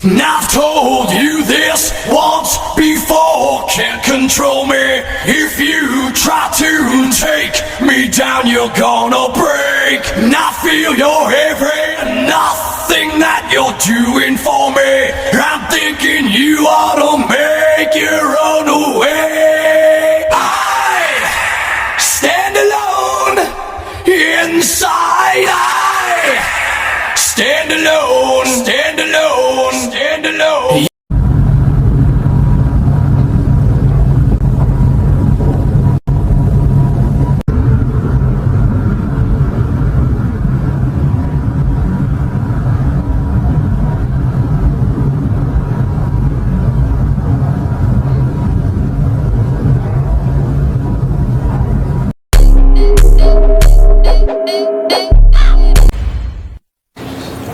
And I've told you this once before, can't control me. If you try to take me down, you're gonna break. And I feel your every nothing that you're doing for me. I'm thinking you ought to make your own way. I stand alone inside. I stand alone, stand alone, stand alone.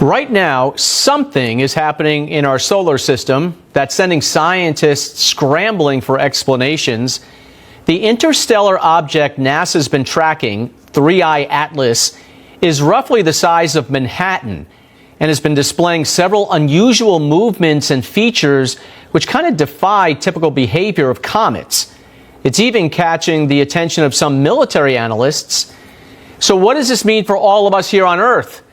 Right now, something is happening in our solar system that's sending scientists scrambling for explanations. The interstellar object NASA's been tracking, 3I Atlas, is roughly the size of Manhattan and has been displaying several unusual movements and features which kind of defy typical behavior of comets. It's even catching the attention of some military analysts. So what does this mean for all of us here on Earth?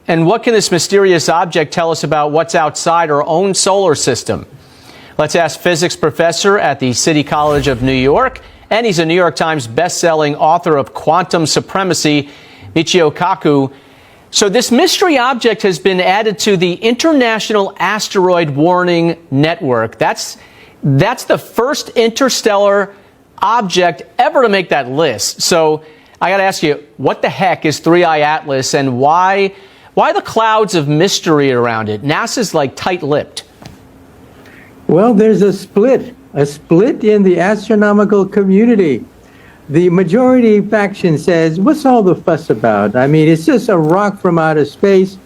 And what can this mysterious object tell us about what's outside our own solar system? Let's ask physics professor at the City College of New York, and he's a New York Times best-selling author of Quantum Supremacy, Michio Kaku. So this mystery object has been added to the International Asteroid Warning Network. That's the first interstellar object ever to make that list. So I got to ask you, what the heck is 3I Atlas, and why the clouds of mystery around it? NASA's like tight-lipped. Well, there's a split in the astronomical community. The majority faction says, what's all the fuss about? I mean, it's just a rock from outer space,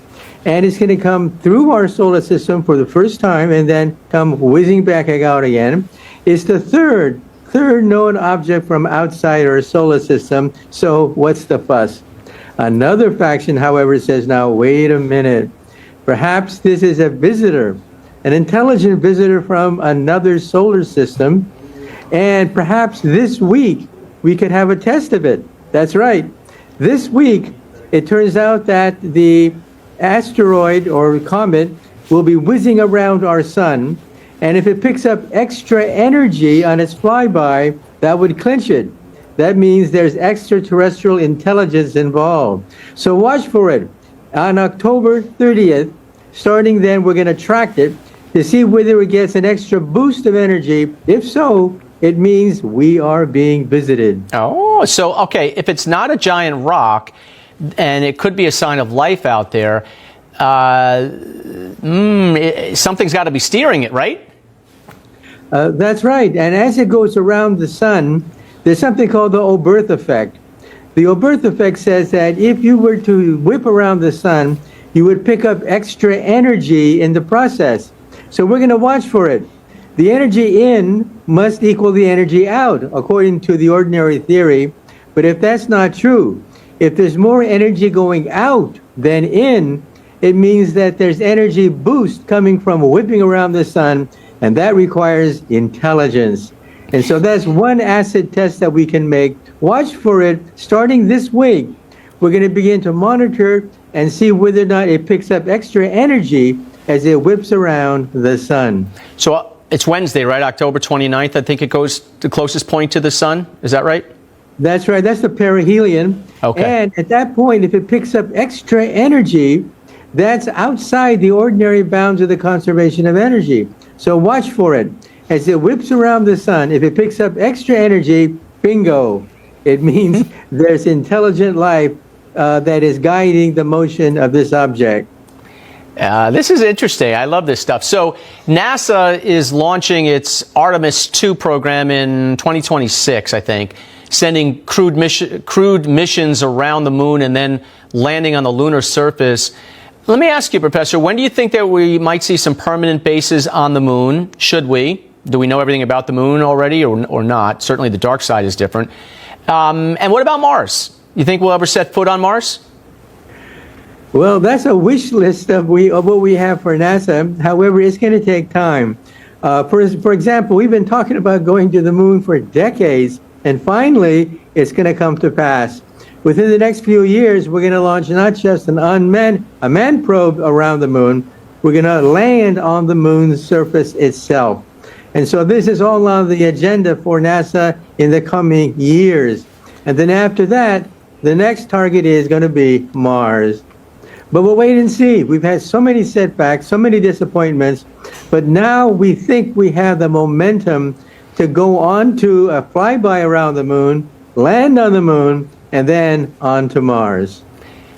and it's going to come through our solar system for the first time and then come whizzing back out again. It's the third known object from outside our solar system, so what's the fuss? Another faction, however, says, now, wait a minute. Perhaps this is a visitor, an intelligent visitor from another solar system, and perhaps this week we could have a test of it. That's right. This week, it turns out that the asteroid or comet will be whizzing around our sun, and if it picks up extra energy on its flyby, that would clinch it. That means there's extraterrestrial intelligence involved. So watch for it. On October 30th, starting then, we're going to track it to see whether it gets an extra boost of energy. If so, it means we are being visited. Oh, so, okay, if it's not a giant rock, and it could be a sign of life out there, something's got to be steering it, right? That's right. And as it goes around the sun, there's something called the Oberth effect. The Oberth effect says that if you were to whip around the sun, you would pick up extra energy in the process. So we're going to watch for it. The energy in must equal the energy out, according to the ordinary theory. But if that's not true, if there's more energy going out than in, it means that there's energy boost coming from whipping around the sun, and that requires intelligence. And so that's one acid test that we can make. Watch for it. Starting this week, we're going to begin to monitor and see whether or not it picks up extra energy as it whips around the sun. So it's Wednesday, right? October 29th, I think it goes the closest point to the sun. Is that right? That's right. That's the perihelion. Okay. And at that point, if it picks up extra energy, that's outside the ordinary bounds of the conservation of energy. So watch for it. As it whips around the sun, if it picks up extra energy, bingo. It means there's intelligent life that is guiding the motion of this object. This is interesting. I love this stuff. So NASA is launching its Artemis 2 program in 2026, I think, sending crewed missions around the moon and then landing on the lunar surface. Let me ask you, Professor, when do you think that we might see some permanent bases on the moon? Should we? Do we know everything about the moon already or not? Certainly the dark side is different. And what about Mars? You think we'll ever set foot on Mars? Well, that's a wish list of what we have for NASA. However, it's going to take time. For example, we've been talking about going to the moon for decades, and finally, it's going to come to pass. Within the next few years, we're going to launch not just a manned probe around the moon, we're going to land on the moon's surface itself. And so this is all on the agenda for NASA in the coming years. And then after that, the next target is going to be Mars. But we'll wait and see. We've had so many setbacks, so many disappointments, but now we think we have the momentum to go on to a flyby around the moon, land on the moon, and then on to Mars.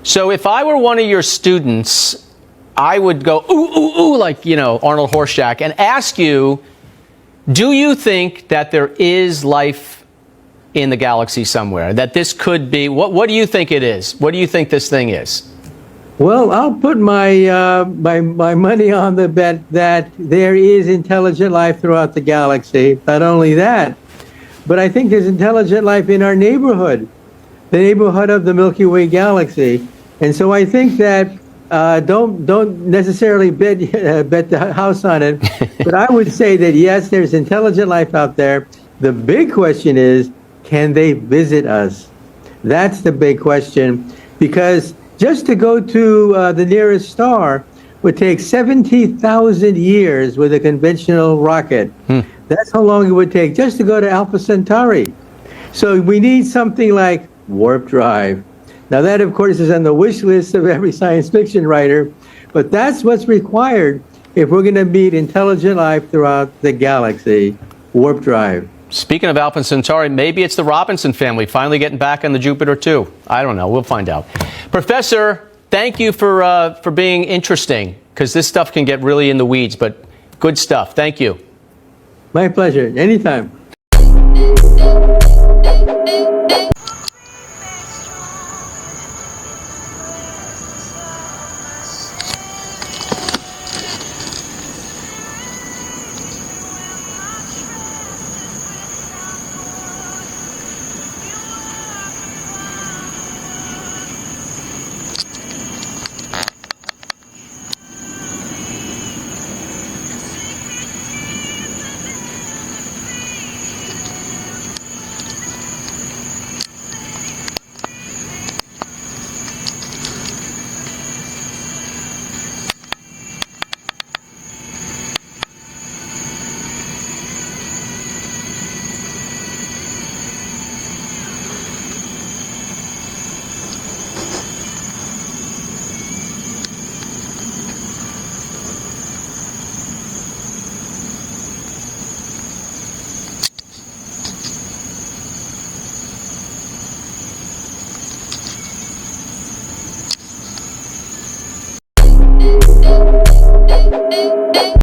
So if I were one of your students, I would go, ooh, ooh, ooh, like, Arnold Horshack, and ask you, do you think that there is life in the galaxy somewhere? That this could be, what do you think it is? What do you think this thing is? Well, I'll put my my money on the bet that there is intelligent life throughout the galaxy. Not only that, but I think there's intelligent life in our neighborhood, the neighborhood of the Milky Way galaxy. And so I think that don't necessarily bet the house on it, but I would say that yes, there's intelligent life out there. The big question is, can they visit us? That's the big question, because just to go to the nearest star would take 70,000 years with a conventional rocket. That's how long it would take just to go to Alpha Centauri. So we need something like warp drive. Now that, of course, is on the wish list of every science fiction writer, but that's what's required if we're going to meet intelligent life throughout the galaxy. Warp drive. Speaking of Alpha Centauri, maybe it's the Robinson family finally getting back on the Jupiter too. I don't know. We'll find out. Professor, thank you for being interesting, because this stuff can get really in the weeds, but good stuff. Thank you. My pleasure. Anytime.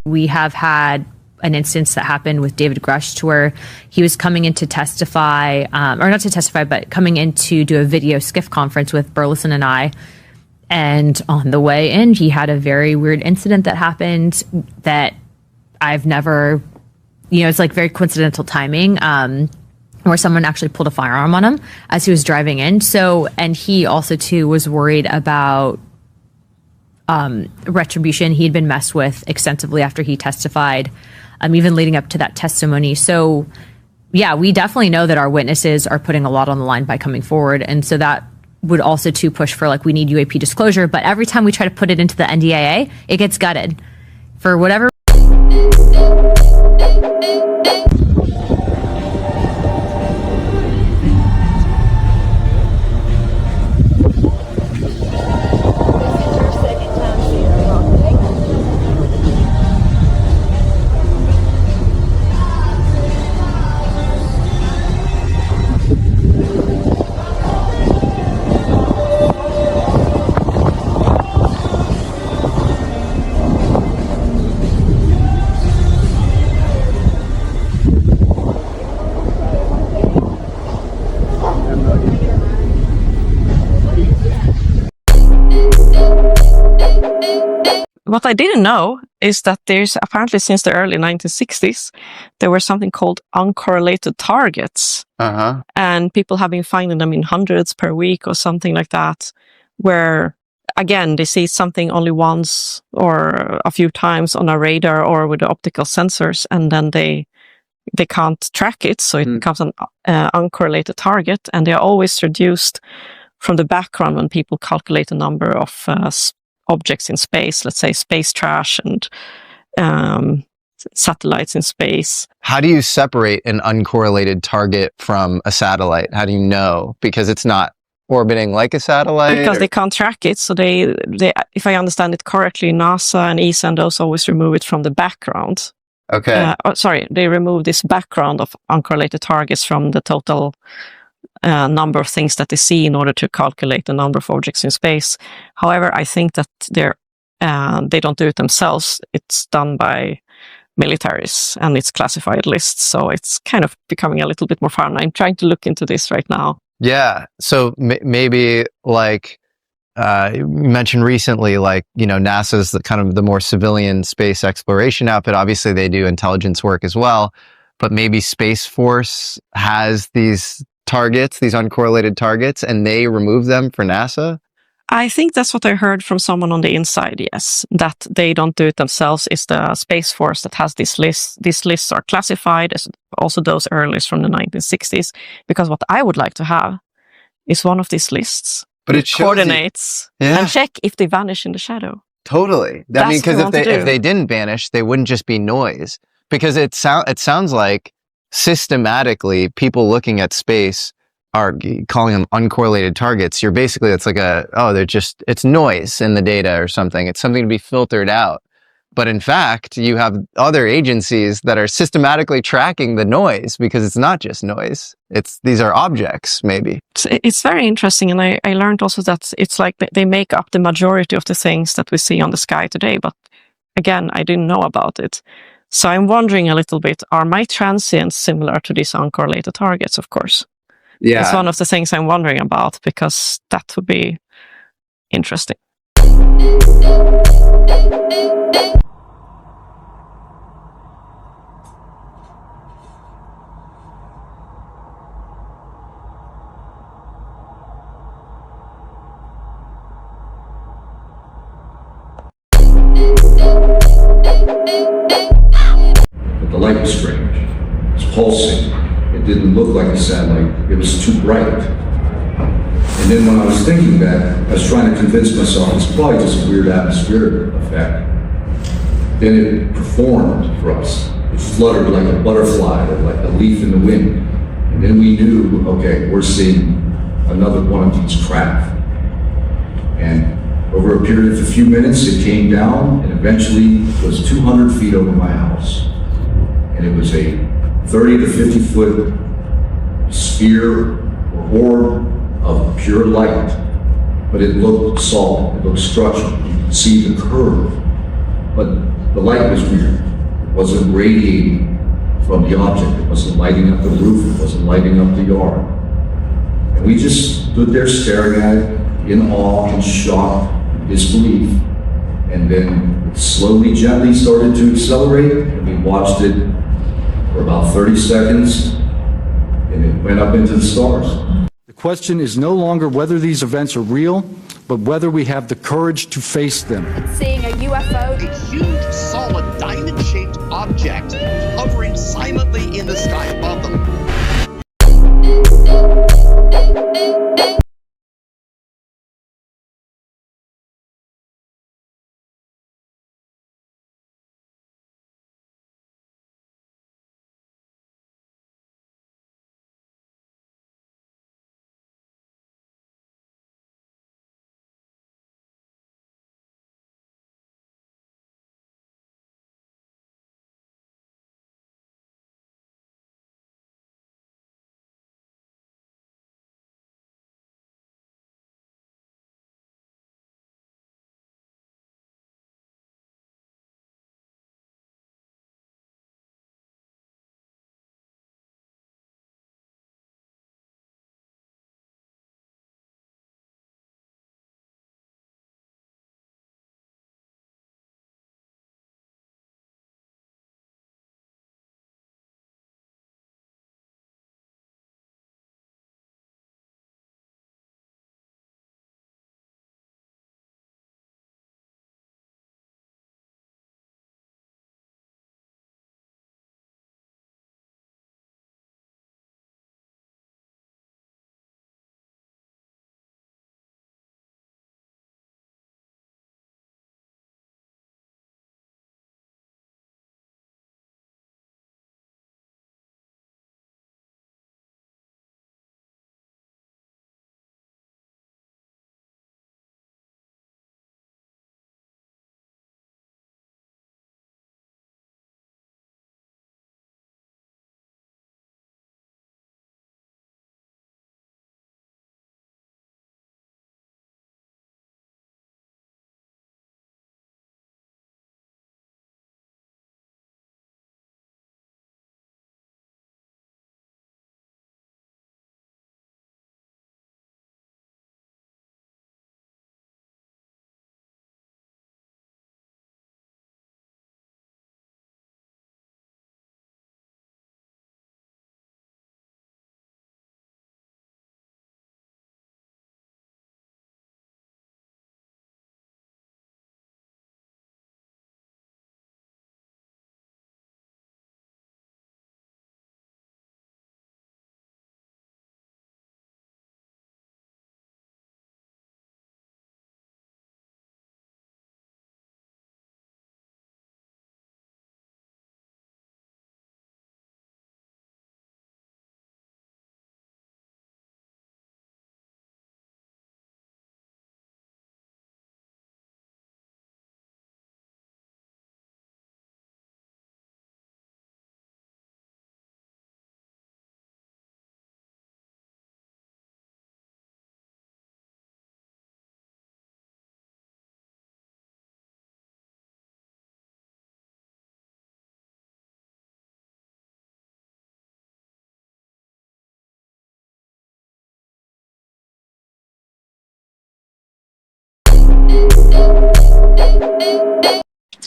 We have had an instance that happened with David Grush to where he was coming in to testify, or not to testify, but coming in to do a video skiff conference with Burleson and I. And on the way in, he had a very weird incident that happened that I've never, it's like very coincidental timing, where someone actually pulled a firearm on him as he was driving in. So, and he also too was worried about retribution. He'd been messed with extensively after he testified, even leading up to that testimony. So yeah, we definitely know that our witnesses are putting a lot on the line by coming forward. And so that would also to push for, like, we need UAP disclosure. But every time we try to put it into the NDAA, it gets gutted for whatever. What I didn't know is that there's apparently since the early 1960s, there were something called uncorrelated targets. And people have been finding them in hundreds per week or something like that, where again, they see something only once or a few times on a radar or with the optical sensors, and then they can't track it, so it becomes an uncorrelated target, and they are always reduced from the background when people calculate the number of objects in space, let's say space trash and satellites in space. How do you separate an uncorrelated target from a satellite? How do you know? Because it's not orbiting like a satellite? Because they can't track it, so they, if I understand it correctly, NASA and ESA and those always remove it from the background. Okay. They remove this background of uncorrelated targets from the total number of things that they see in order to calculate the number of objects in space. However, I think that they don't do it themselves. It's done by militaries, and it's classified lists, so it's kind of becoming a little bit more fun. I'm trying to look into this right now. Yeah. So maybe like you mentioned recently, like, you know, NASA's the kind of the more civilian space exploration outfit. Obviously, they do intelligence work as well, but maybe Space Force has these targets, these uncorrelated targets, and they remove them for NASA. I think that's what I heard from someone on the inside, yes, that they don't do it themselves. It's the Space Force that has this list. These lists are classified, as also those earliest from the 1960s, because what I would like to have is one of these lists. But it shows coordinates and check if they vanish in the shadow. Totally. I mean, because if they didn't vanish, they wouldn't just be noise. Because it sounds like systematically people looking at space are calling them uncorrelated targets. You're basically, it's like it's noise in the data or something. It's something to be filtered out. But in fact, you have other agencies that are systematically tracking the noise, because it's not just noise. These are objects, maybe. It's very interesting. And I learned also that it's like they make up the majority of the things that we see on the sky today. But again, I didn't know about it. So I'm wondering a little bit, are my transients similar to these uncorrelated targets, of course? Yeah. It's one of the things I'm wondering about, because that would be interesting. But the light was strange. It was pulsing. It didn't look like a satellite. It was too bright. And then when I was thinking that, I was trying to convince myself it's probably just a weird atmospheric effect. Then it performed for us. It fluttered like a butterfly or like a leaf in the wind. And then we knew, okay, we're seeing another one of these craft. And over a period of a few minutes, it came down and eventually was 200 feet over my house. And it was a 30 to 50 foot sphere or orb of pure light, but it looked solid, it looked structured. You could see the curve, but the light was weird. It wasn't radiating from the object. It wasn't lighting up the roof. It wasn't lighting up the yard. And we just stood there staring at it in awe and shock, disbelief. And then it slowly, gently started to accelerate, and we watched it for about 30 seconds, and it went up into the stars. The question is no longer whether these events are real, but whether we have the courage to face them. Seeing a UFO. A huge, solid, diamond-shaped object hovering silently in the sky above them.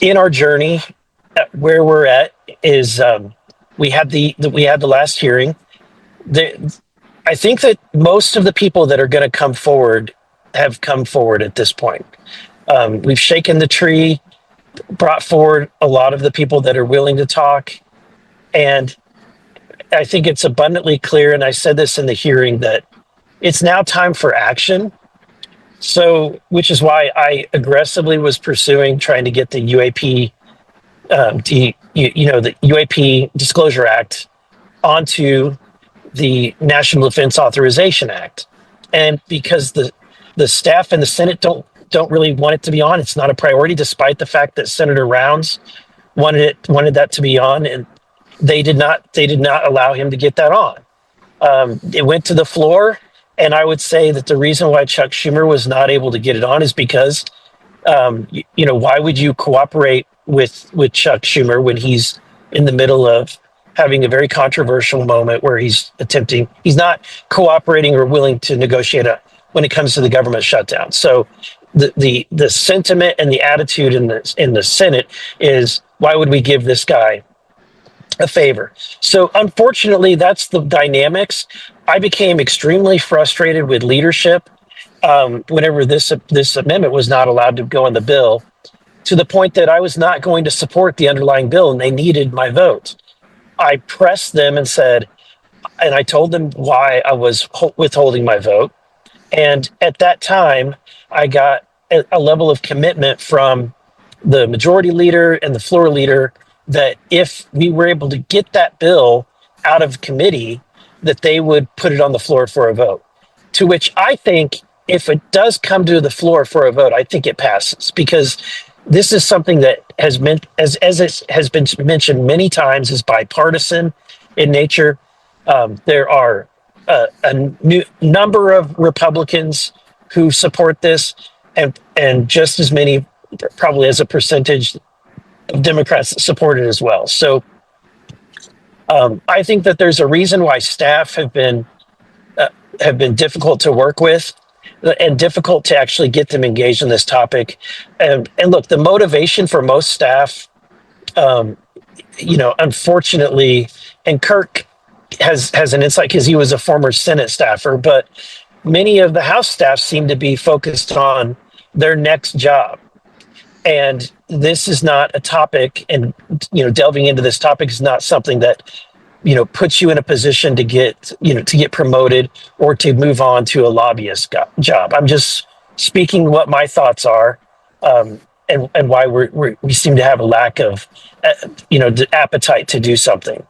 In our journey, where we're at is we had the last hearing. I think that most of the people that are going to come forward have come forward at this point. We've shaken the tree, brought forward a lot of the people that are willing to talk, and I think it's abundantly clear, and I said this in the hearing, that it's now time for action. So, which is why I aggressively was pursuing trying to get the UAP, the UAP Disclosure Act onto the National Defense Authorization Act, and because the staff and the Senate don't really want it to be on. It's not a priority, despite the fact that Senator Rounds wanted that to be on, and they did not allow him to get that on. It went to the floor, and I would say that the reason why Chuck Schumer was not able to get it on is because, why would you cooperate with Chuck Schumer when he's in the middle of having a very controversial moment where he's not cooperating or willing to negotiate when it comes to the government shutdown. So the sentiment and the attitude in the Senate is, why would we give this guy a favor? So unfortunately, that's the dynamics. I became extremely frustrated with leadership whenever this amendment was not allowed to go on the bill, to the point that I was not going to support the underlying bill, and they needed my vote. I pressed them and said, and I told them why I was withholding my vote. And at that time, I got a level of commitment from the majority leader and the floor leader that if we were able to get that bill out of committee, that they would put it on the floor for a vote. To which I think, if it does come to the floor for a vote, I think it passes, because this is something that has been, as it has been mentioned many times, is bipartisan in nature. There are a new number of Republicans who support this, and just as many, probably as a percentage, of Democrats that support it as well. So I think that there's a reason why staff have been difficult to work with, and difficult to actually get them engaged in this topic. And look, the motivation for most staff, unfortunately, and Kirk has an insight because he was a former Senate staffer, but many of the House staff seem to be focused on their next job. And this is not a topic, and delving into this topic is not something that puts you in a position to get promoted or to move on to a lobbyist job. I'm just speaking what my thoughts are, and why we seem to have a lack of the appetite to do something.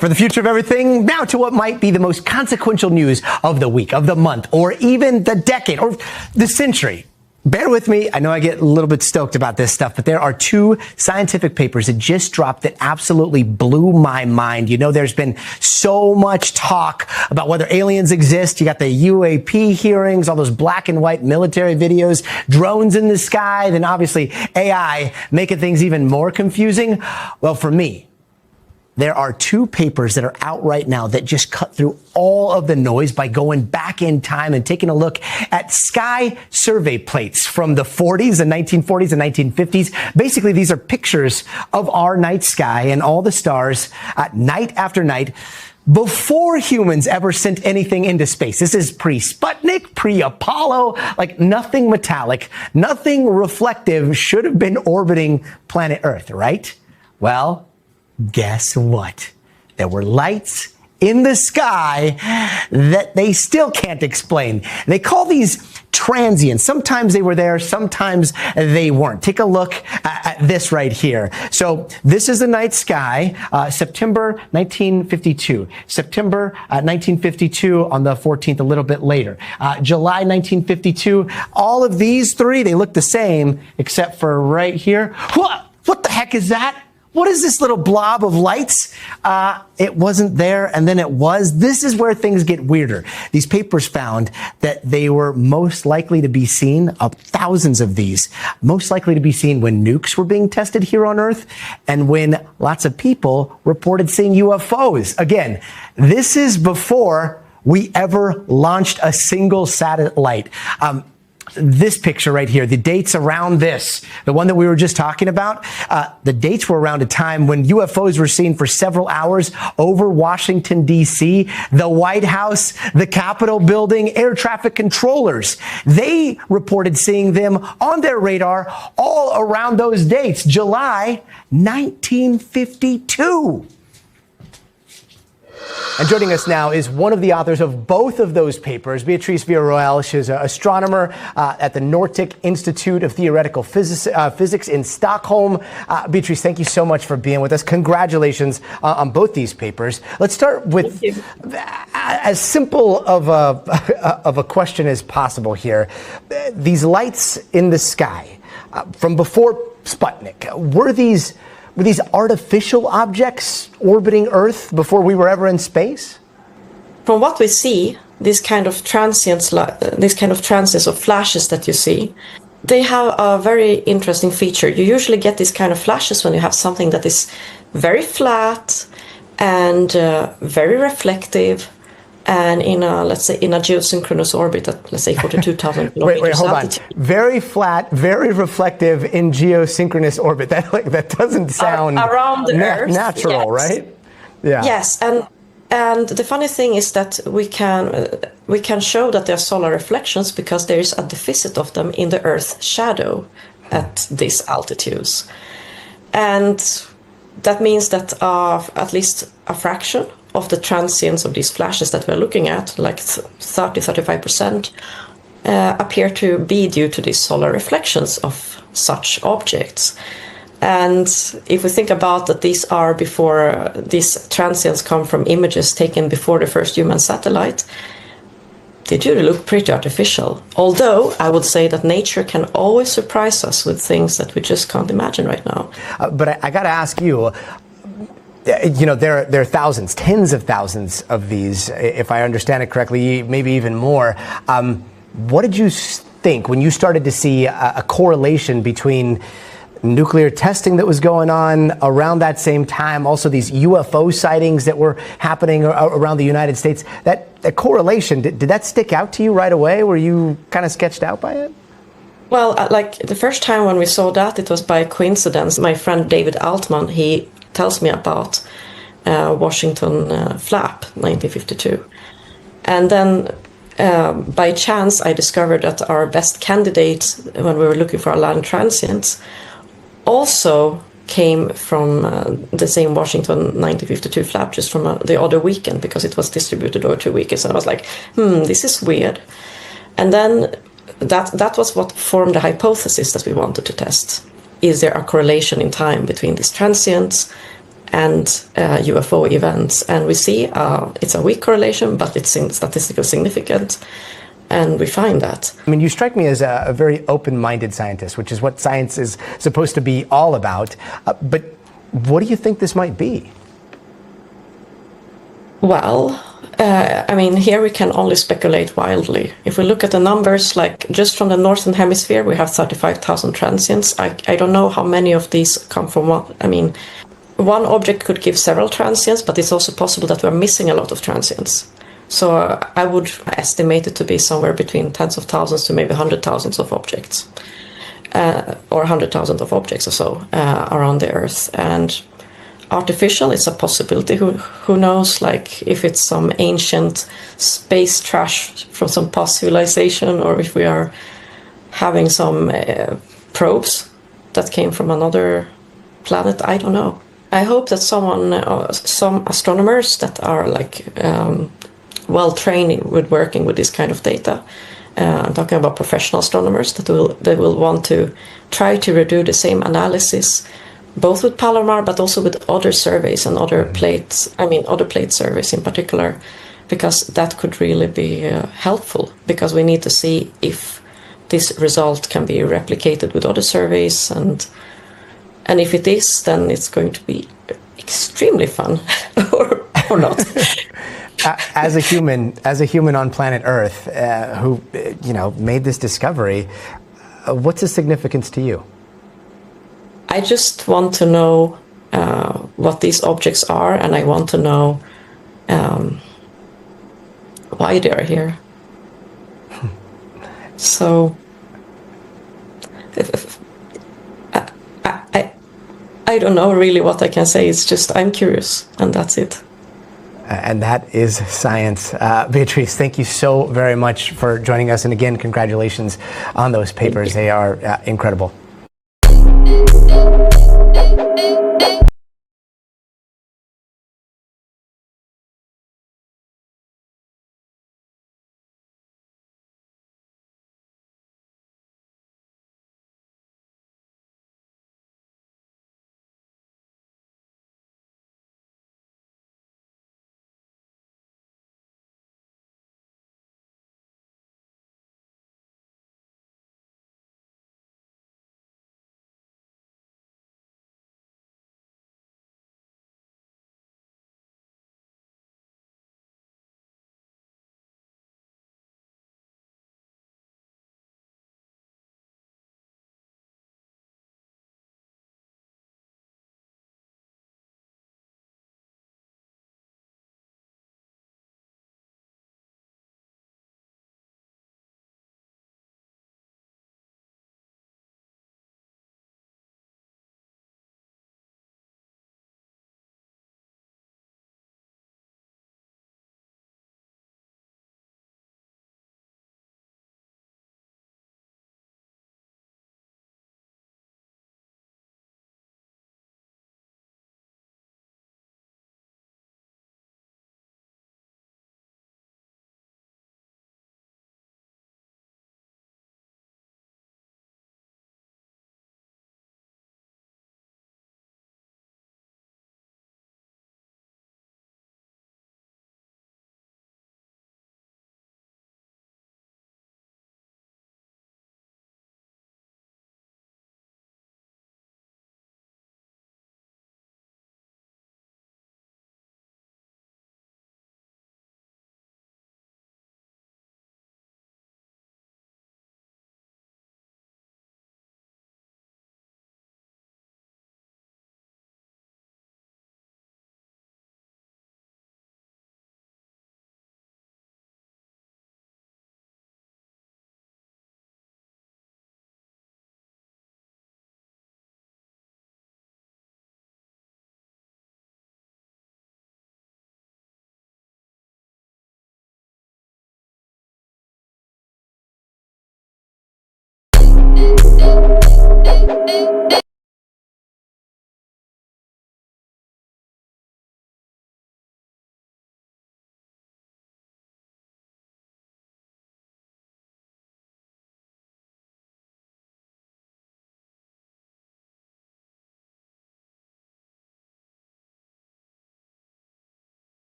For the future of everything, now to what might be the most consequential news of the week, of the month, or even the decade, or the century. Bear with me. I know I get a little bit stoked about this stuff, but there are two scientific papers that just dropped that absolutely blew my mind. There's been so much talk about whether aliens exist. You got the UAP hearings, all those black and white military videos, drones in the sky, then obviously AI making things even more confusing. Well, for me, there are two papers that are out right now that just cut through all of the noise by going back in time and taking a look at sky survey plates from the 40s, the 1940s and 1950s. Basically, these are pictures of our night sky and all the stars night after night before humans ever sent anything into space. This is pre-Sputnik, pre-Apollo, like nothing metallic, nothing reflective should have been orbiting planet Earth, right? Well, guess what? There were lights in the sky that they still can't explain. They call these transients. Sometimes they were there, sometimes they weren't. Take a look at this right here. So this is the night sky, September 1952. September 1952 on the 14th, a little bit later. July 1952. All of these three, they look the same, except for right here. What the heck is that? What is this little blob of lights? It wasn't there, and then it was. This is where things get weirder. These papers found that they were most likely to be seen, thousands of these, most likely to be seen when nukes were being tested here on Earth and when lots of people reported seeing UFOs. Again, this is before we ever launched a single satellite. This picture right here, the dates around this, the one that we were just talking about, the dates were around a time when UFOs were seen for several hours over Washington, D.C., the White House, the Capitol building, air traffic controllers. They reported seeing them on their radar all around those dates, July 1952. And joining us now is one of the authors of both of those papers, Beatrice Villarroel. She's an astronomer at the Nordic Institute of Theoretical Physics in Stockholm. Beatrice, thank you so much for being with us. Congratulations on both these papers. Let's start with as simple of a question as possible here. These lights in the sky from before Sputnik, were these artificial objects orbiting Earth before we were ever in space? From what we see, these kind of transients or flashes that you see, they have a very interesting feature. You usually get these kind of flashes when you have something that is very flat and very reflective, and in a, let's say, in a geosynchronous orbit at, let's say, 42,000 kilometers wait, hold altitude. on. Very flat, very reflective in geosynchronous orbit. That doesn't sound around the Earth, natural, yes. right? Yeah. Yes, and the funny thing is that we can show that there are solar reflections because there is a deficit of them in the Earth's shadow at these altitudes, and that means that at least a fraction of the transients of these flashes that we're looking at, like 30-35%, appear to be due to these solar reflections of such objects. And if we think about that, these transients come from images taken before the first human satellite, they do look pretty artificial. Although I would say that nature can always surprise us with things that we just can't imagine right now. But I got to ask you, there are thousands, tens of thousands of these, if I understand it correctly, maybe even more. What did you think when you started to see a correlation between nuclear testing that was going on around that same time, also these UFO sightings that were happening around the United States? That correlation, did that stick out to you right away? Were you kind of sketched out by it? Well, like the first time when we saw that, it was by coincidence. My friend David Altman, he tells me about Washington flap 1952, and then by chance I discovered that our best candidate when we were looking for our land transients also came from the same Washington 1952 flap, just from the other weekend, because it was distributed over 2 weekends. And I was like, this is weird. And then that was what formed the hypothesis that we wanted to test. Is there a correlation in time between these transients and UFO events? And we see it's a weak correlation, but it's statistically significant. And we find that. I mean, you strike me as a very open-minded scientist, which is what science is supposed to be all about. But what do you think this might be? Well, I mean, here we can only speculate wildly. If we look at the numbers, like just from the Northern Hemisphere, we have 35,000 transients. I don't know how many of these come from one. I mean, one object could give several transients, but it's also possible that we're missing a lot of transients. So I would estimate it to be somewhere between tens of thousands to maybe 100,000 of objects, or 100,000 of objects or so around the Earth. And artificial. It's a possibility. Who knows? Like if it's some ancient space trash from some past civilization, or if we are having some probes that came from another planet. I don't know. I hope that some astronomers that are like well trained with working with this kind of data. I'm talking about professional astronomers that will want to try to redo the same analysis, both with Palomar but also with other surveys and other plates. I mean, other plate surveys in particular, because that could really be helpful. Because we need to see if this result can be replicated with other surveys, and if it is, then it's going to be extremely fun, or not. As a human on planet Earth, who made this discovery, what's the significance to you? I just want to know what these objects are, and I want to know why they are here. So I don't know really what I can say. It's just I'm curious, and that's it. And that is science. Beatrice, thank you so very much for joining us. And again, congratulations on those papers. They are incredible.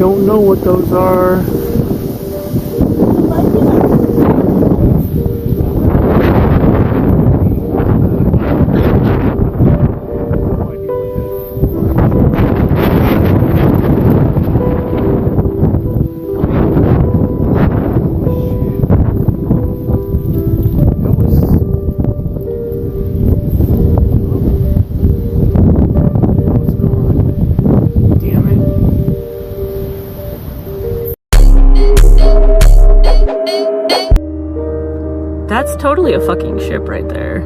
don't know what those are. That's totally a fucking ship right there.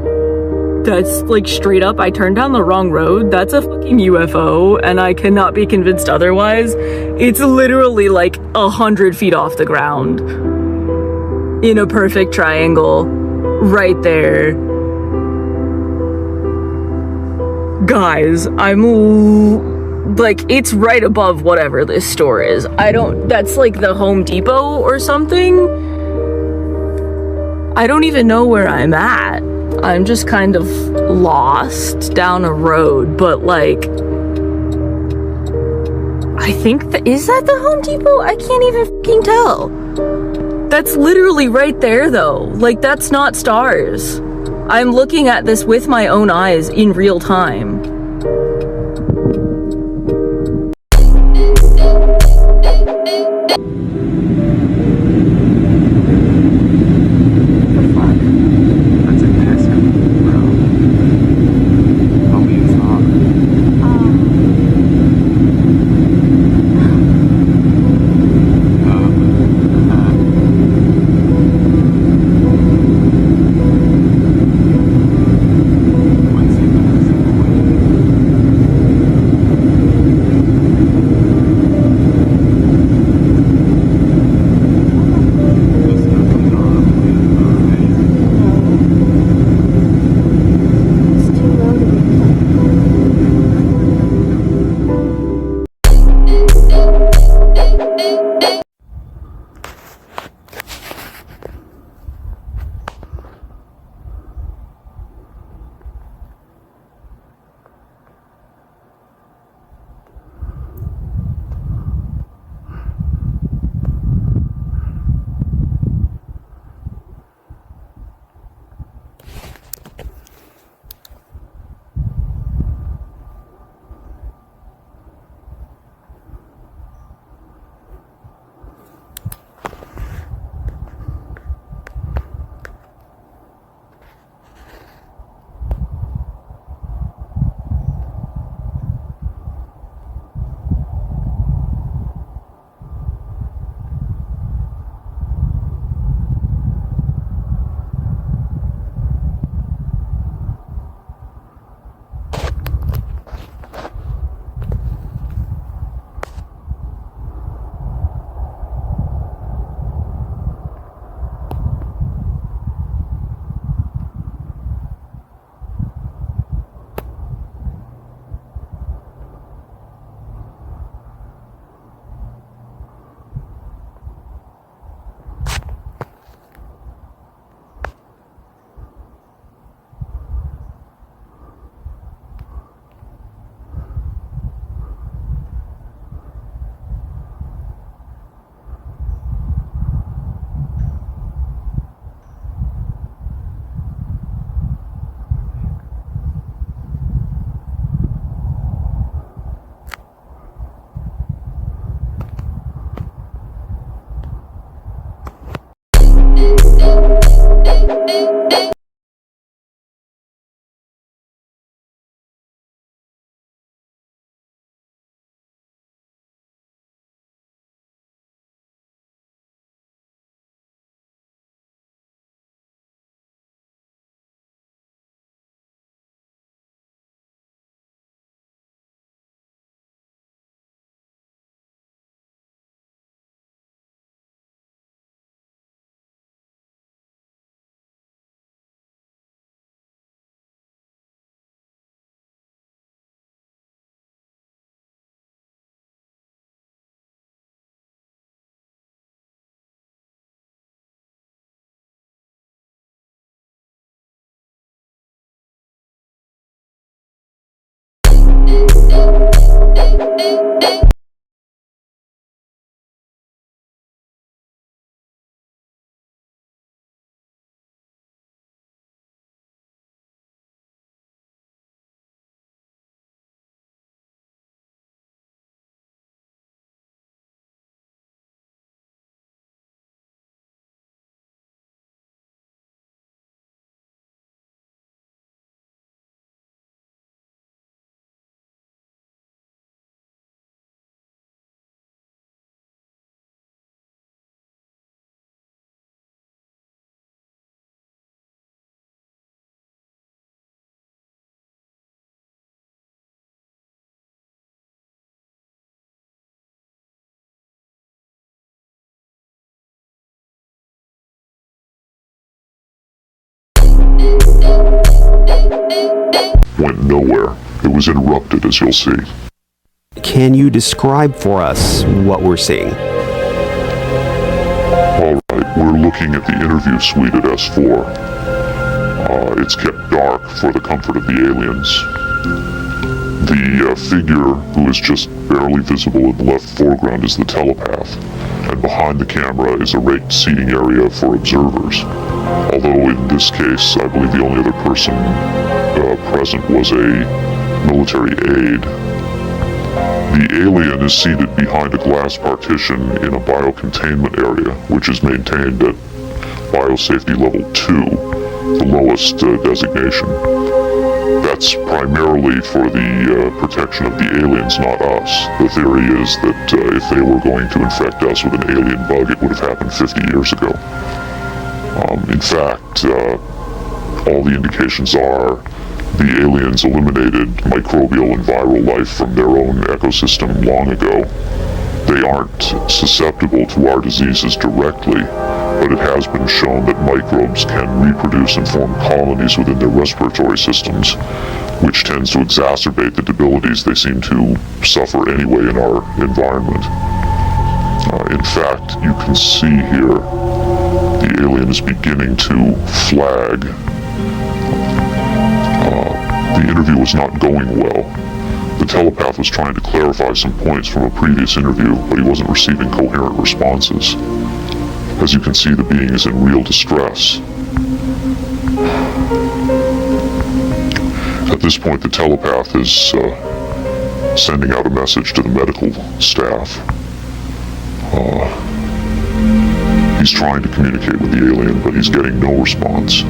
That's like straight up, I turned down the wrong road. That's a fucking UFO, and I cannot be convinced otherwise. It's literally like 100 feet off the ground. In a perfect triangle. Right there. Guys, like, it's right above whatever this store is. That's like the Home Depot or something? I don't even know where I'm at. I'm just kind of lost down a road, but like, I think is that the Home Depot? I can't even fucking tell. That's literally right there though. Like, that's not stars. I'm looking at this with my own eyes in real time. went nowhere. It was interrupted, as you'll see. Can you describe for us what we're seeing? All right, we're looking at the interview suite at S4. It's kept dark for the comfort of the aliens. The figure who is just barely visible in the left foreground is the telepath, and behind the camera is a raked seating area for observers. Although in this case, I believe the only other person present was a military aide. The alien is seated behind a glass partition in a biocontainment area, which is maintained at biosafety level 2, the lowest designation. That's primarily for the protection of the aliens, not us. The theory is that if they were going to infect us with an alien bug, it would have happened 50 years ago. In fact, all the indications are the aliens eliminated microbial and viral life from their own ecosystem long ago. They aren't susceptible to our diseases directly, but it has been shown that microbes can reproduce and form colonies within their respiratory systems, which tends to exacerbate the debilities they seem to suffer anyway in our environment. In fact, you can see here the alien is beginning to flag. The interview was not going well. The telepath was trying to clarify some points from a previous interview, but he wasn't receiving coherent responses. As you can see, the being is in real distress. At this point, the telepath is sending out a message to the medical staff. He's trying to communicate with the alien, but he's getting no response.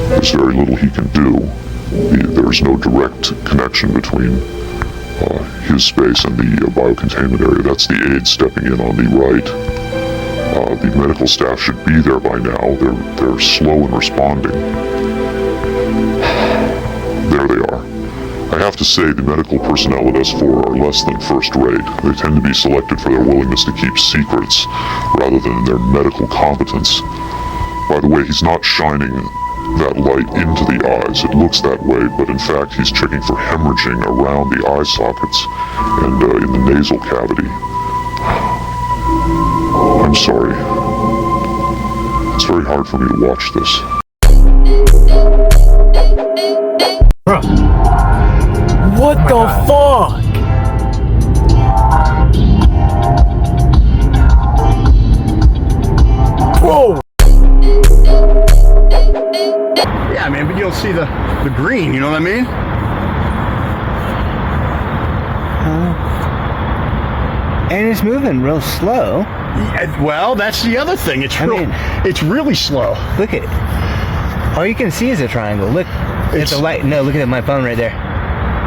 There's very little he can do. There's no direct connection between his space and the biocontainment area. That's the aide stepping in on the right. The medical staff should be there by now. They're slow in responding. There they are. I have to say the medical personnel at S4 are less than first rate. They tend to be selected for their willingness to keep secrets rather than their medical competence. By the way, he's not shining that light into the eyes. It looks that way, but in fact he's checking for hemorrhaging around the eye sockets and in the nasal cavity. I'm sorry. It's very hard for me to watch this. Bruh. What the fuck? Whoa! Yeah, man, but you don't see the green, you know what I mean? And it's moving real slow. Yeah, well, that's the other thing. It's really slow. Look at it. All you can see is a triangle. Look at the light. No, look at my phone right there.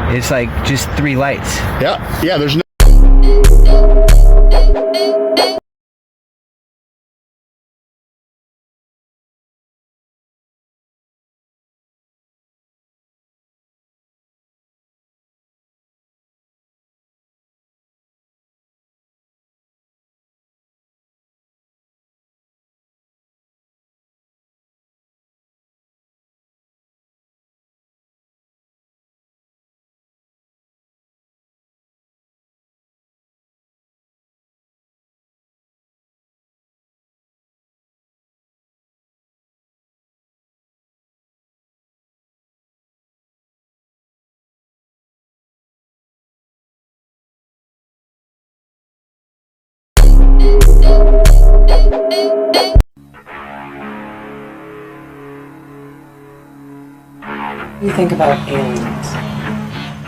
It's like just 3 lights. Yeah, there's no... What do you think about aliens?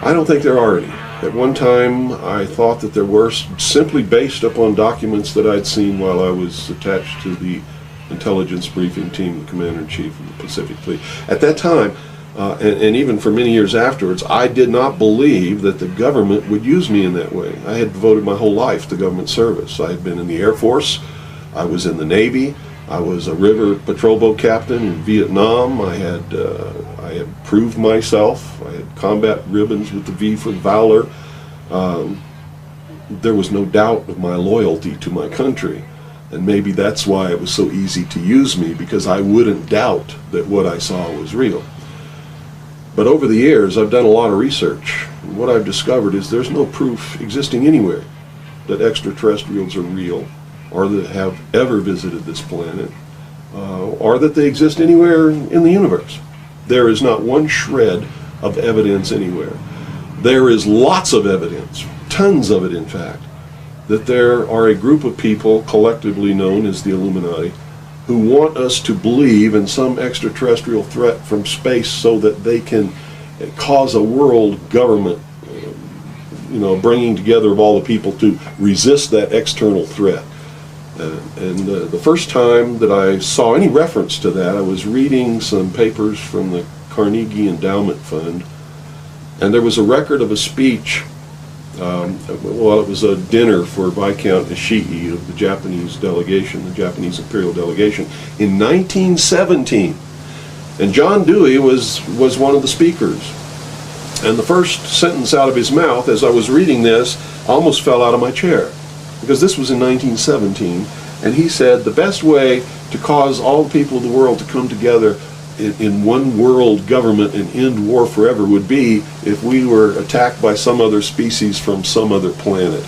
I don't think there are any. At one time, I thought that there were, simply based upon documents that I'd seen while I was attached to the intelligence briefing team, the Commander-in-Chief of the Pacific Fleet. At that time, and even for many years afterwards, I did not believe that the government would use me in that way. I had devoted my whole life to government service. I had been in the Air Force, I was in the Navy, I was a river patrol boat captain in Vietnam. I had proved myself. I had combat ribbons with the V for Valor. There was no doubt of my loyalty to my country. And maybe that's why it was so easy to use me, because I wouldn't doubt that what I saw was real. But over the years, I've done a lot of research. And what I've discovered is there's no proof existing anywhere that extraterrestrials are real, or that have ever visited this planet, or that they exist anywhere in the universe. There is not one shred of evidence anywhere. There is lots of evidence, tons of it in fact, that there are a group of people collectively known as the Illuminati who want us to believe in some extraterrestrial threat from space so that they can cause a world government, bringing together of all the people to resist that external threat. The first time that I saw any reference to that, I was reading some papers from the Carnegie Endowment Fund, and there was a record of a speech. It was a dinner for Viscount Ishii of the Japanese delegation, the Japanese Imperial delegation, in 1917. And John Dewey was one of the speakers. And the first sentence out of his mouth, as I was reading this, I almost fell out of my chair, because this was in 1917, and he said the best way to cause all the people of the world to come together in one world government and end war forever would be if we were attacked by some other species from some other planet.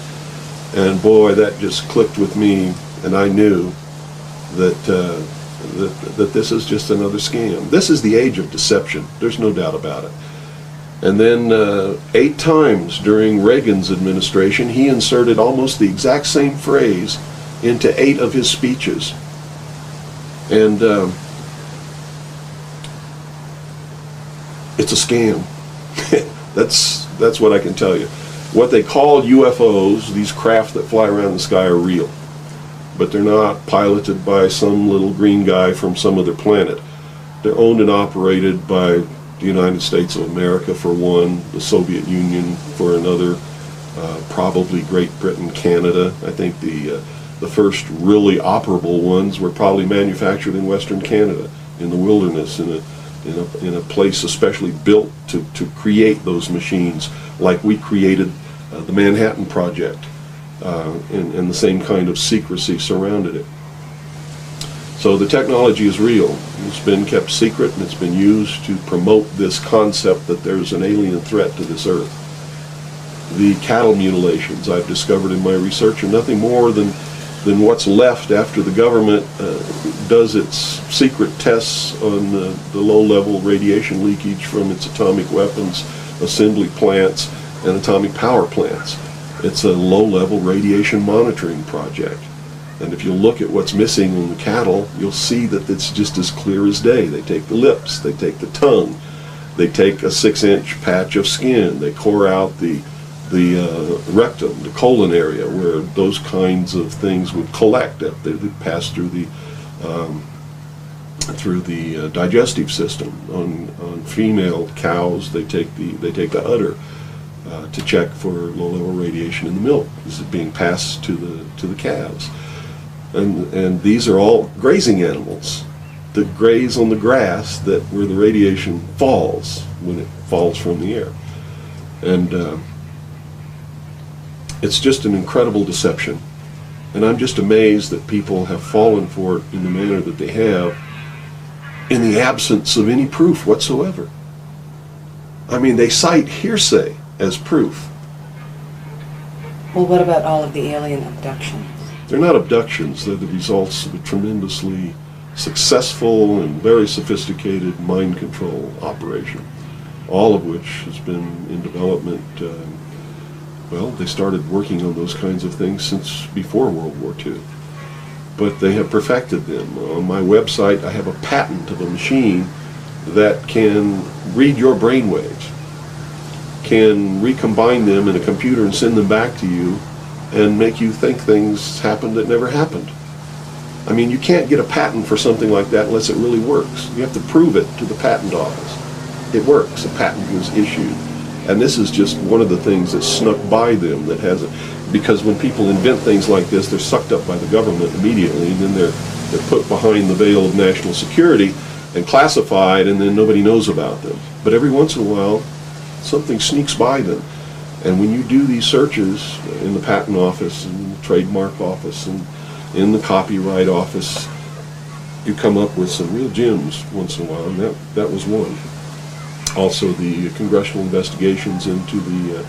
And boy, that just clicked with me, and I knew that that this is just another scam. This is the age of deception. There's no doubt about it. And then 8 times during Reagan's administration, he inserted almost the exact same phrase into 8 of his speeches. And it's a scam. That's what I can tell you. What they call UFOs, these craft that fly around the sky, are real. But they're not piloted by some little green guy from some other planet. They're owned and operated by the United States of America for one, the Soviet Union for another, probably Great Britain, Canada. I think the first really operable ones were probably manufactured in Western Canada, in the wilderness, in a place especially built to create those machines, like we created the Manhattan Project, and the same kind of secrecy surrounded it. So the technology is real. It's been kept secret, and it's been used to promote this concept that there's an alien threat to this earth. The cattle mutilations I've discovered in my research are nothing more than what's left after the government does its secret tests on the low-level radiation leakage from its atomic weapons assembly plants and atomic power plants. It's a low-level radiation monitoring project. And if you look at what's missing in the cattle, you'll see that it's just as clear as day. They take the lips, they take the tongue, they take a 6-inch patch of skin, they core out the rectum, the colon area, where those kinds of things would collect. They pass through the digestive system. On female cows, they take the udder to check for low-level radiation in the milk. Is it being passed to the calves? And these are all grazing animals that graze on the grass where the radiation falls when it falls from the air. And it's just an incredible deception. And I'm just amazed that people have fallen for it in the manner that they have in the absence of any proof whatsoever. I mean, they cite hearsay as proof. Well, what about all of the alien abductions? They're not abductions. They're the results of a tremendously successful and very sophisticated mind control operation, all of which has been in development. They started working on those kinds of things since before World War II. But they have perfected them. On my website, I have a patent of a machine that can read your brainwaves, can recombine them in a computer and send them back to you, and make you think things happened that never happened. I mean, you can't get a patent for something like that unless it really works. You have to prove it to the patent office. It works. A patent was issued. And this is just one of the things that snuck by them that hasn't, because when people invent things like this, they're sucked up by the government immediately, and then they're put behind the veil of national security and classified, and then nobody knows about them. But every once in a while, something sneaks by them. And when you do these searches in the patent office and the trademark office and in the copyright office, you come up with some real gems once in a while, and that was one. Also, the congressional investigations into the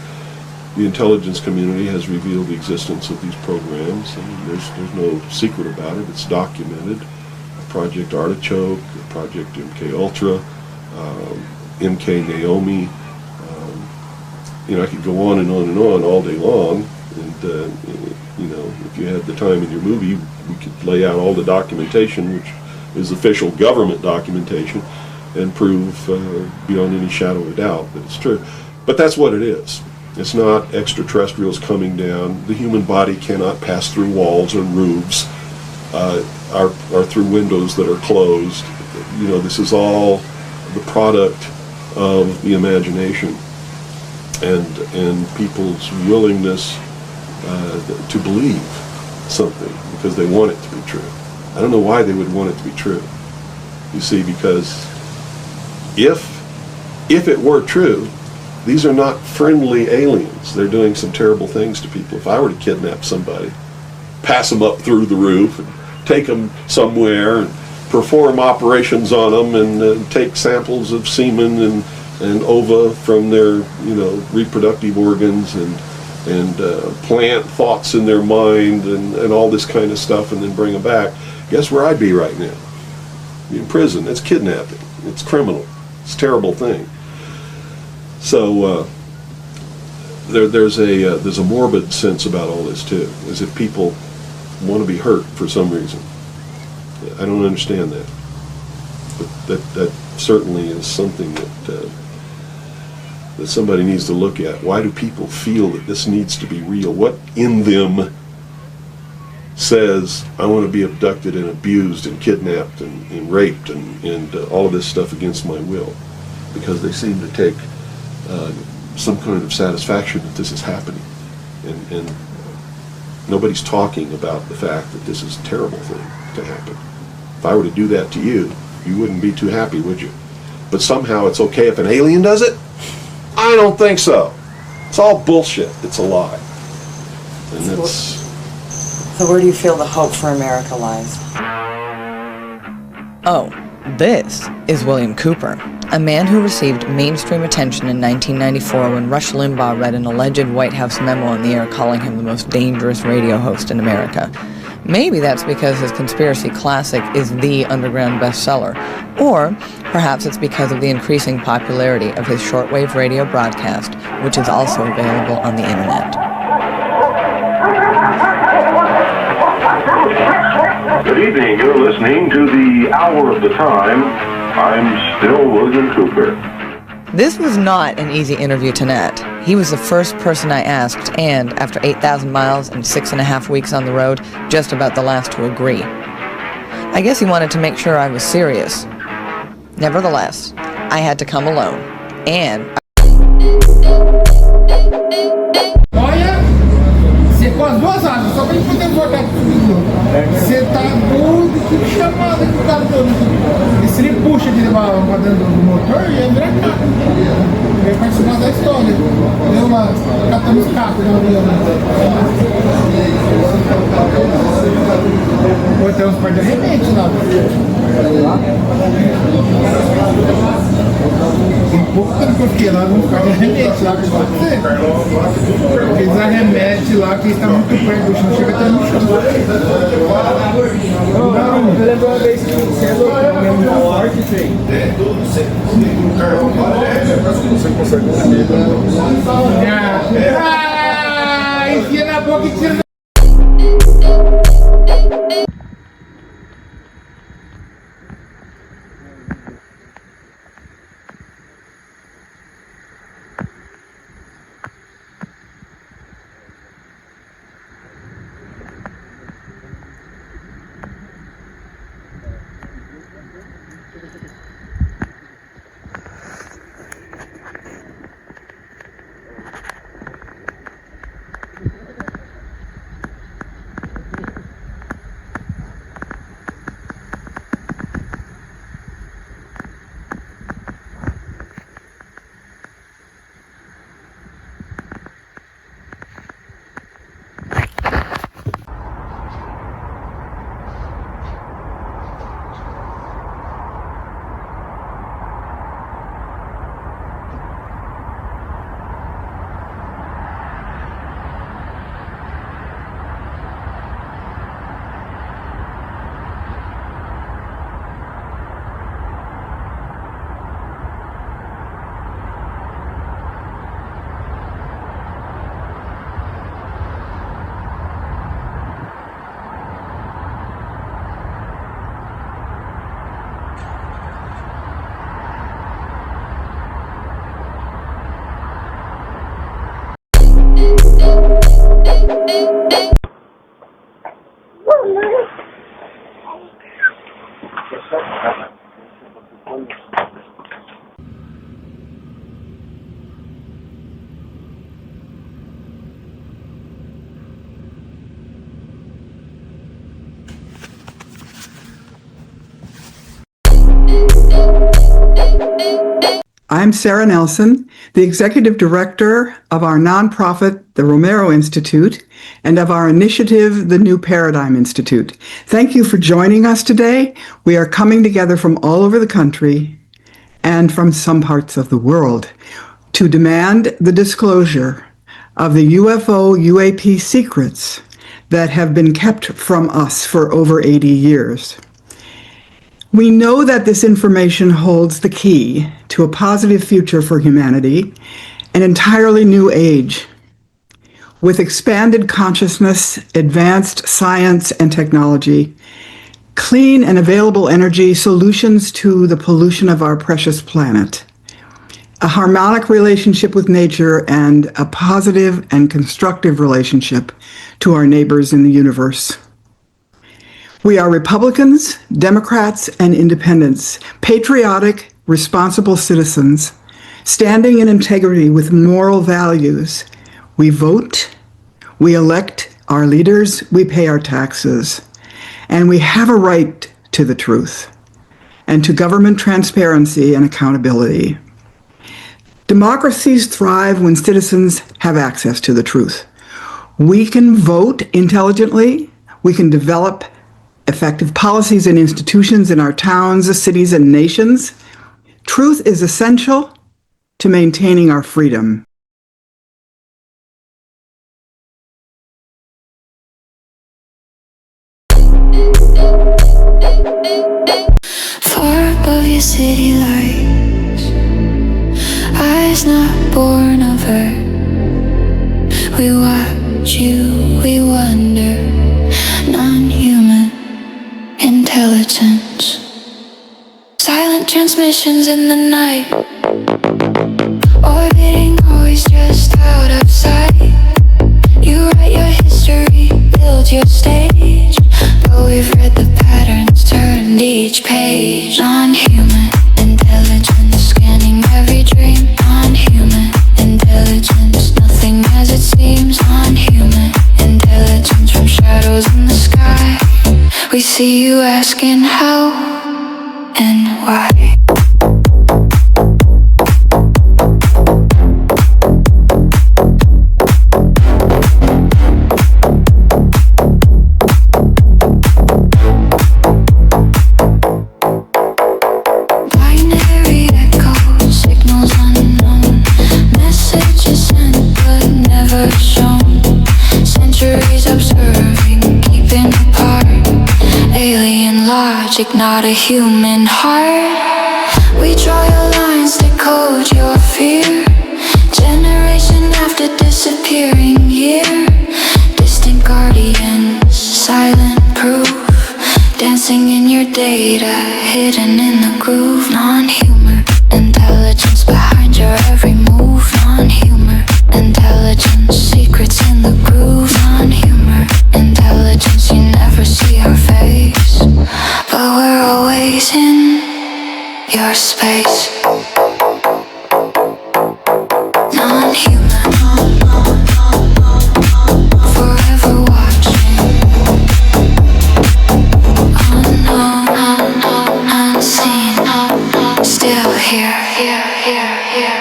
intelligence community has revealed the existence of these programs, and there's no secret about it. It's documented. Project Artichoke, Project MK Ultra, MK Naomi. I could go on and on and on all day long. And if you had the time in your movie, we could lay out all the documentation, which is official government documentation, and prove beyond any shadow of a doubt that it's true. But that's what it is. It's not extraterrestrials coming down. The human body cannot pass through walls and roofs, or through windows that are closed. This is all the product of the imagination and people's willingness to believe something because they want it to be true. I don't know why they would want it to be true. You see, because if it were true, these are not friendly aliens. They're doing some terrible things to people. If I were to kidnap somebody, pass them up through the roof, and take them somewhere, and perform operations on them, and take samples of semen and ova from their reproductive organs, and plant thoughts in their mind, and all this kind of stuff, and then bring them back, guess where I'd be right now? In prison. That's kidnapping. It's criminal. It's a terrible thing. So there's a morbid sense about all this too, as if people want to be hurt for some reason. I don't understand that, but that certainly is something that somebody needs to look at. Why do people feel that this needs to be real? What in them says I want to be abducted and abused and kidnapped and raped and all of this stuff against my will? Because they seem to take some kind of satisfaction that this is happening, and nobody's talking about the fact that this is a terrible thing to happen. If I were to do that to you, you wouldn't be too happy, would you? But somehow it's okay if an alien does it? I don't think so. It's all bullshit. It's a lie. And that's... So where do you feel the hope for America lies? Oh, this is William Cooper, a man who received mainstream attention in 1994 when Rush Limbaugh read an alleged White House memo on the air calling him the most dangerous radio host in America. Maybe that's because his conspiracy classic is the underground bestseller, or perhaps it's because of the increasing popularity of his shortwave radio broadcast, which is also available on the internet. Good evening. You're listening to the Hour of the Time. I'm still William Cooper. This was not an easy interview to net. He was the first person I asked, and after 8,000 miles and 6.5 weeks on the road, just about the last to agree. I guess he wanted to make sure I was serious. Nevertheless, I had to come alone, and... Você com as duas asas, só pra gente poder voltar comigo. Você tá doido, que chamada que o cara deu. E se ele puxa de levar pra dentro do motor, ia virar carro. Ia participar da história. Deu lá, catando os carros no avião. Ou tem uns par de arremete lá. Tem pouco tempo que eu fiquei lá, uns par de arremete lá, que eu vou dizer. Aqueles arremetes lá que está muito perto do chão, chega até no chão. Não, eu lembro uma vez que você é louco, mesmo na morte, filho. Você consegue comer. Ah, enfia na boca e tira. I'm Sarah Nelson, the Executive Director of our nonprofit, the Romero Institute, and of our initiative, the New Paradigm Institute. Thank you for joining us today. We are coming together from all over the country and from some parts of the world to demand the disclosure of the UFO UAP secrets that have been kept from us for over 80 years. We know that this information holds the key to a positive future for humanity, an entirely new age. With expanded consciousness, advanced science and technology, clean and available energy, solutions to the pollution of our precious planet, a harmonic relationship with nature, and a positive and constructive relationship to our neighbors in the universe. We are Republicans, Democrats, and Independents, patriotic, responsible citizens, standing in integrity with moral values. We vote, we elect our leaders, we pay our taxes, and we have a right to the truth and to government transparency and accountability. Democracies thrive when citizens have access to the truth. We can vote intelligently, we can develop effective policies and institutions in our towns, cities, and nations. Truth is essential to maintaining our freedom. Far above your city lights, eyes not born of earth. We watch you, we wonder, non-human intelligence. Silent transmissions in the night, orbiting always just out of sight. You write your history, build your stage, but we've read the patterns, turned each page. Non-human intelligence, scanning every dream. Non-human intelligence, nothing as it seems. Non-human intelligence, from shadows in the sky. We see you asking how and why. Binary echoes, signals unknown, messages sent but never shown. Centuries observing, keeping apart. Alien logic, not a human heart. We draw your lines, decode your fear. Generation after disappearing here. Distant guardians, silent proof. Dancing in your data, hidden in the groove. Non-human intelligence behind your every move. Non-human intelligence, secrets in the groove. Non-human intelligence, you never see our face, but we're always in your space. Non-human, forever watching. Unknown, unseen, still here, here, here, here.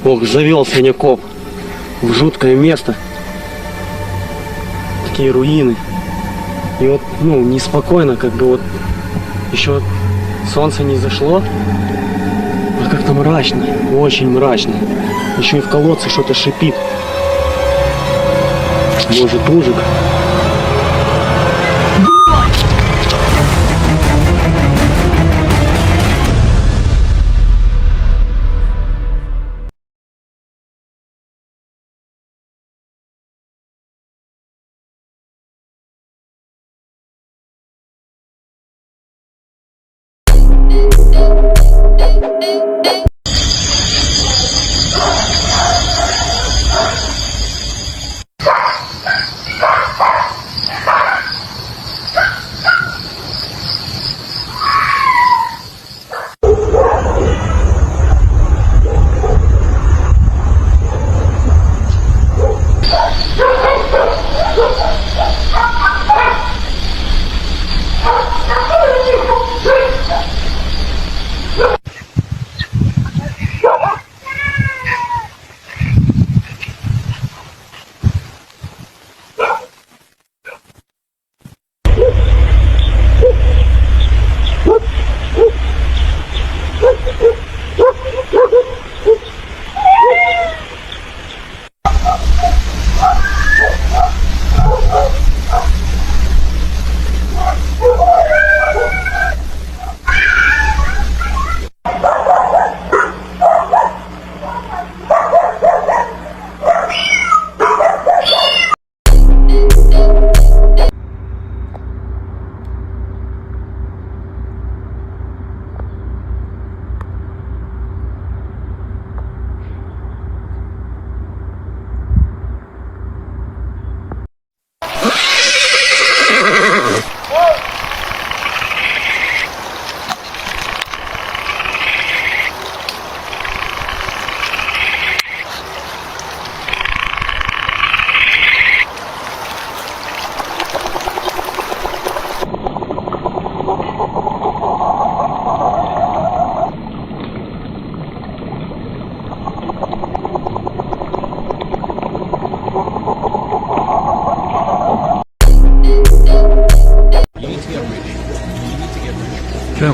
Ох, завелся не коп в жуткое место. Такие руины. И вот, неспокойно, как бы вот еще солнце не зашло, а как-то мрачно, очень мрачно. Еще и в колодце что-то шипит. Может, ужик.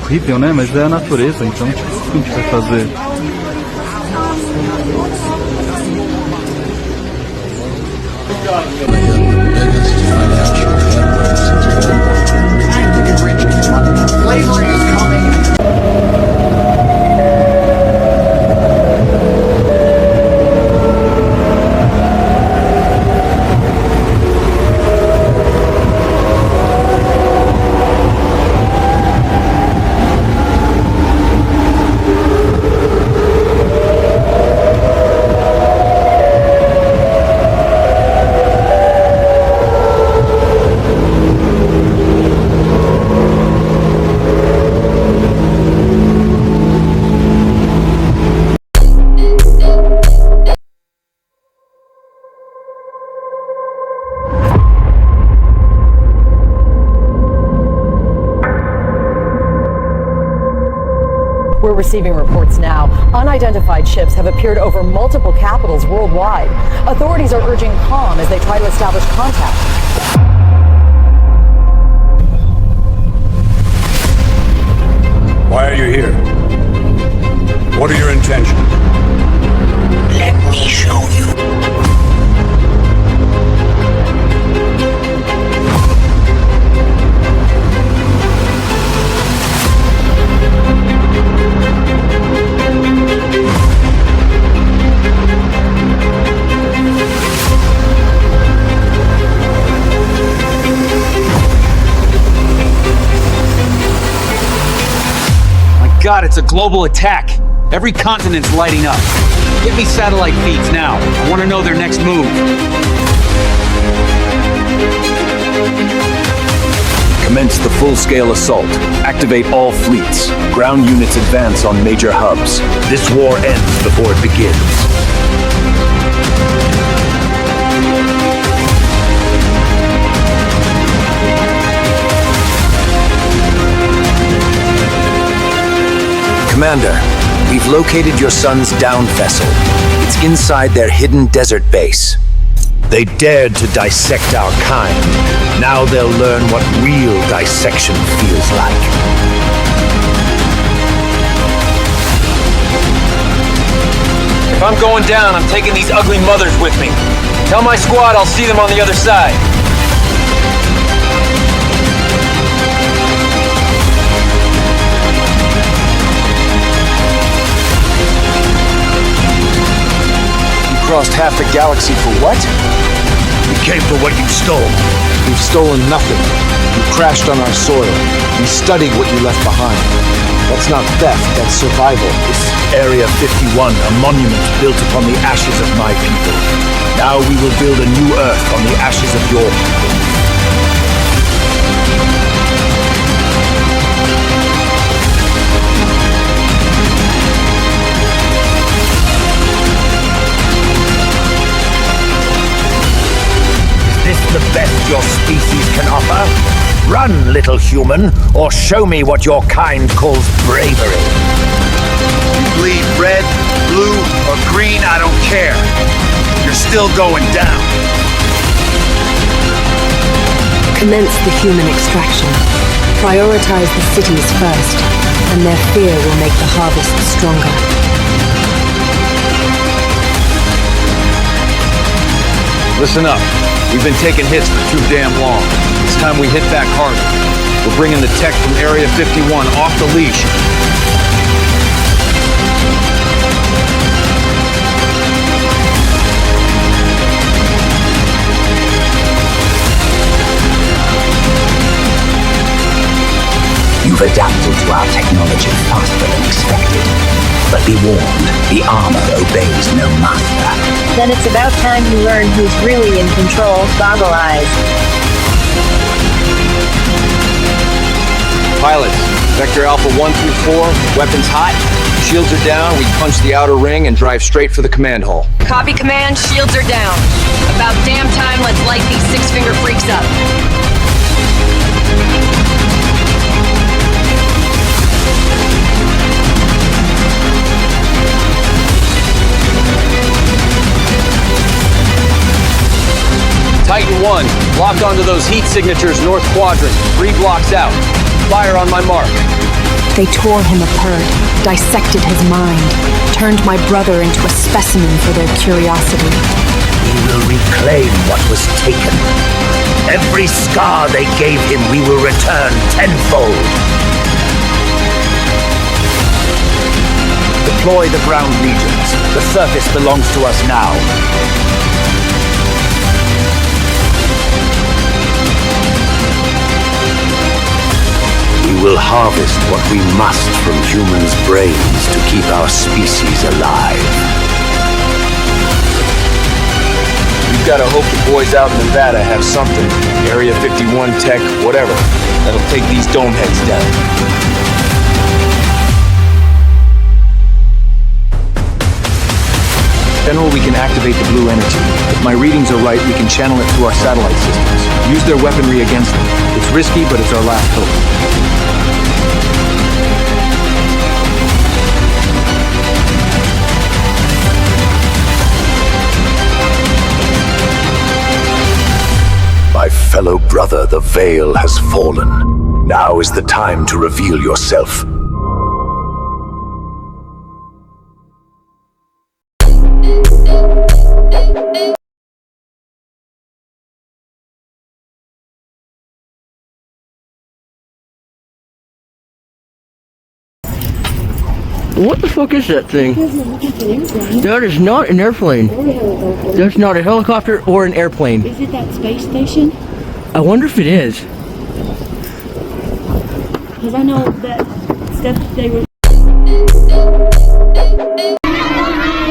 horrível, né? Mas é a natureza, então o que a gente vai fazer? Slavery is coming. We're receiving reports now. Unidentified ships have appeared over multiple capitals worldwide. Authorities are urging calm as they try to establish contact. Why are you here? What are your intentions? Let me show you. God, it's a global attack. Every continent's lighting up. Get me satellite feeds now. I want to know their next move. Commence the full-scale assault. Activate all fleets. Ground units advance on major hubs. This war ends before it begins. Commander, we've located your son's downed vessel. It's inside their hidden desert base. They dared to dissect our kind. Now they'll learn what real dissection feels like. If I'm going down, I'm taking these ugly mothers with me. Tell my squad I'll see them on the other side. Crossed half the galaxy for what? We came for what you stole. We've stolen nothing. You crashed on our soil. We studied what you left behind. That's not theft, that's survival. This is Area 51, a monument built upon the ashes of my people. Now we will build a new Earth on the ashes of your people. The best your species can offer? Run, little human, or show me what your kind calls bravery. You bleed red, blue, or green, I don't care. You're still going down. Commence the human extraction. Prioritize the cities first, and their fear will make the harvest stronger. Listen up. We've been taking hits for too damn long. It's time we hit back harder. We're bringing the tech from Area 51 off the leash. You've adapted to our technology faster than expected. But be warned, the armor obeys no master. Then it's about time you learn who's really in control, Goggle Eyes. Pilots, Vector Alpha 1 through 4, weapons hot, shields are down, we punch the outer ring and drive straight for the command hull. Copy, Command, shields are down. About damn time, let's light these six-finger freaks up. Titan 1, lock onto those heat signatures north quadrant, 3 blocks out. Fire on my mark. They tore him apart, dissected his mind, turned my brother into a specimen for their curiosity. We will reclaim what was taken. Every scar they gave him, we will return tenfold. Deploy the ground legions. The surface belongs to us now. We will harvest what we must from humans' brains to keep our species alive. You've got to hope the boys out in Nevada have something, Area 51 tech, whatever, that'll take these dome heads down. General, we can activate the blue energy. If my readings are right, we can channel it through our satellite systems. Use their weaponry against them. It's risky, but it's our last hope. My fellow brother, the veil has fallen. Now is the time to reveal yourself. What the fuck is that thing? That is not an airplane. That's not a helicopter or an airplane. Is it that space station? I wonder if it is. Because I know that stuff they were...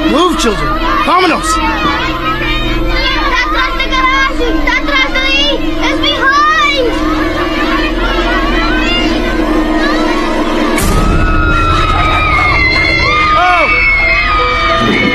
Move, children! Vámonos! It's behind! Thank you.